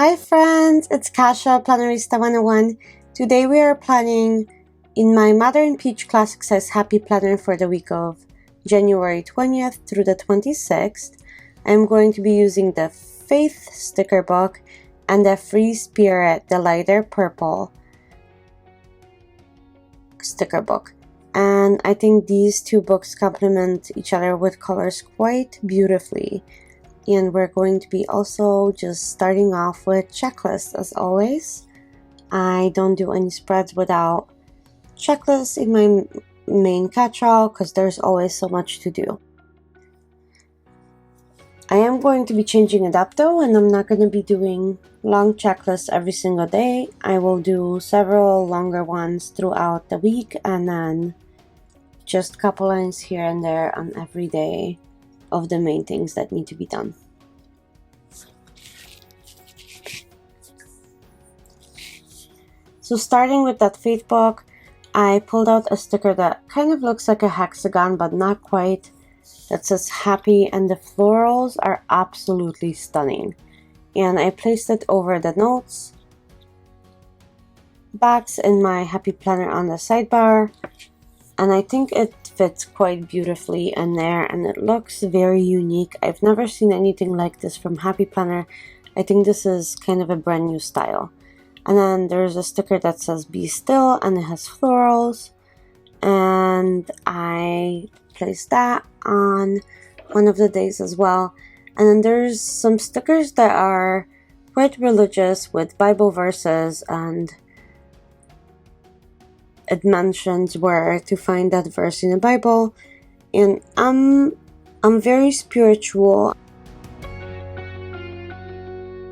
Hi friends, it's Kasha, Plannerista 101. Today we are planning in my Mother and Peach Classic Size Happy Planner for the week of January 20th through the 26th. I'm going to be using the Faith sticker book and the Free Spirit, the lighter purple sticker book. And I think these two books complement each other with colors quite beautifully. And we're going to be also just starting off with checklists as always. I don't do any spreads without checklists in my main catch-all because there's always so much to do. I am going to be changing it up though, and I'm not going to be doing long checklists every single day. I will do several longer ones throughout the week and then just a couple lines here and there on every day of the main things that need to be done. So starting with that Faith book, I pulled out a sticker that kind of looks like a hexagon but not quite, that says happy, and the florals are absolutely stunning. And I placed it over the notes backs in my happy planner on the sidebar, and I think it fits quite beautifully in there and it looks very unique. I've never seen anything like this from Happy Planner. I think this is kind of a brand new style. And then there's a sticker that says be still and it has florals, and I placed that on one of the days as well. And then there's some stickers that are quite religious with Bible verses, and it mentions where to find that verse in the Bible. And I'm very spiritual,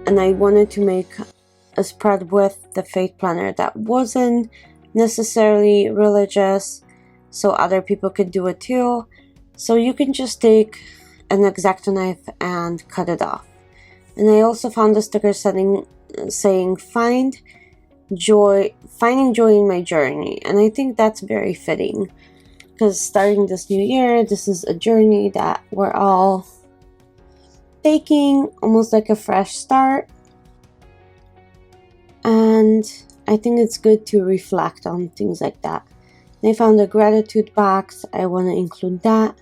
and I wanted to make a spread with the Faith planner that wasn't necessarily religious, so other people could do it too. So you can just take an X-Acto knife and cut it off. And I also found a sticker saying finding joy in my journey, and I think that's very fitting because starting this new year, this is a journey that we're all taking, almost like a fresh start. And I think it's good to reflect on things like that. And I found a gratitude box. I want to include that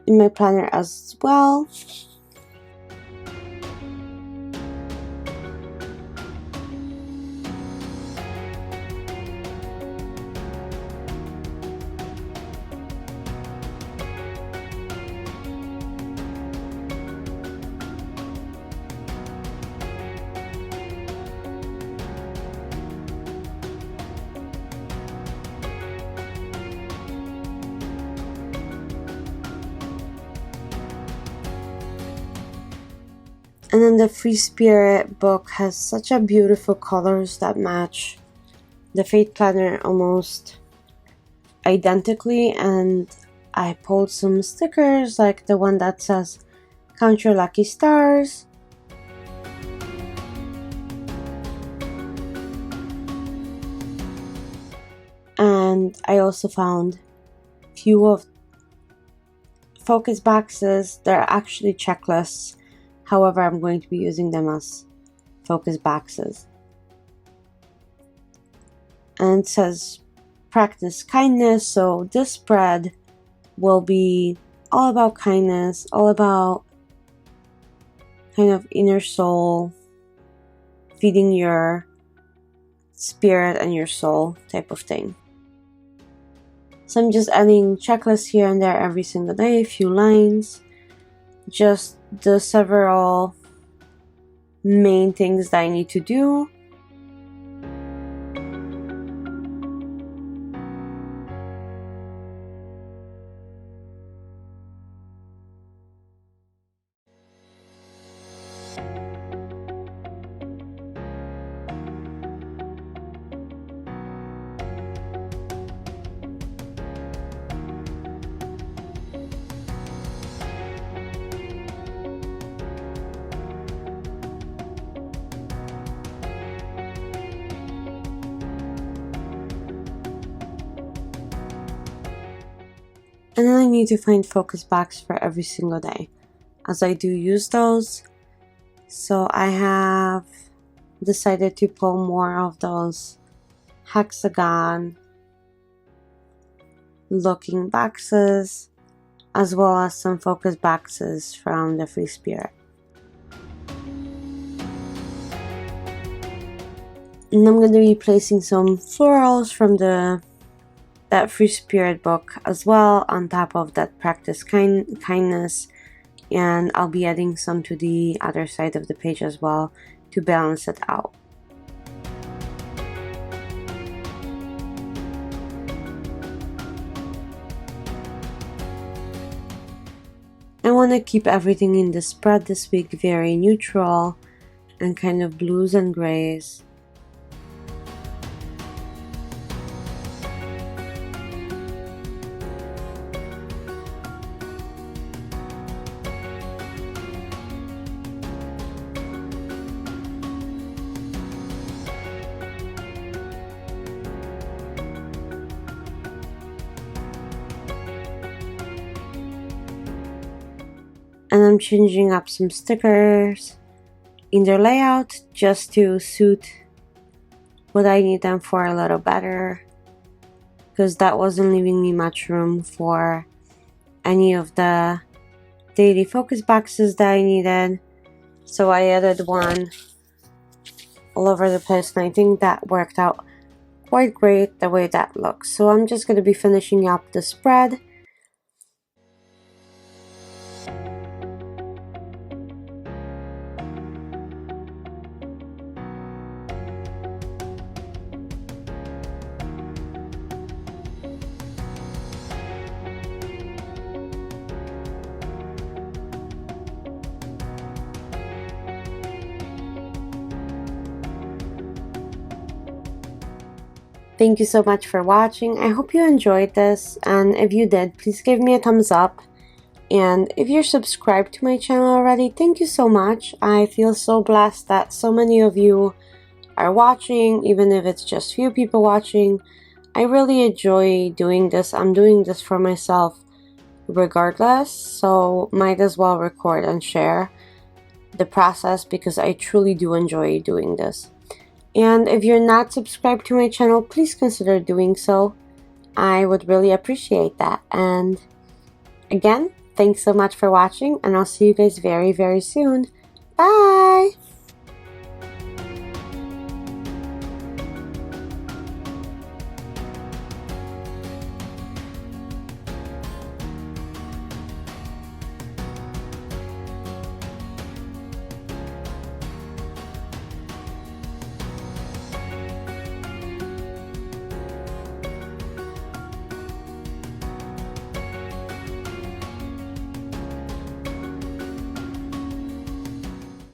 in my planner as well. And then the Free Spirit book has such a beautiful colors that match the Faith planner almost identically, and I pulled some stickers like the one that says count your lucky stars, and I also found a few of focus boxes. They're actually checklists. However, I'm going to be using them as focus boxes. And it says practice kindness. So this spread will be all about kindness, all about kind of inner soul, feeding your spirit and your soul type of thing. So I'm just adding checklists here and there every single day, a few lines, just the several main things that I need to do. And then I need to find focus box for every single day, as I do use those. So I have decided to pull more of those hexagon looking boxes, as well as some focus boxes from the Free Spirit. And I'm going to be placing some florals from that Free Spirit book as well on top of that Practice Kindness, and I'll be adding some to the other side of the page as well to balance it out. I want to keep everything in the spread this week very neutral and kind of blues and grays. And I'm changing up some stickers in their layout just to suit what I need them for a little better, because that wasn't leaving me much room for any of the daily focus boxes that I needed. So I added one all over the place, and I think that worked out quite great the way that looks. So I'm just going to be finishing up the spread. Thank you so much for watching. I hope you enjoyed this, and if you did, please give me a thumbs up. And if you're subscribed to my channel already, thank you so much. I feel so blessed that so many of you are watching, even if it's just few people watching. I really enjoy doing this. I'm doing this for myself regardless, so might as well record and share the process because I truly do enjoy doing this. And if you're not subscribed to my channel, please consider doing so. I would really appreciate that. And again, thanks so much for watching, and I'll see you guys very, very soon. Bye!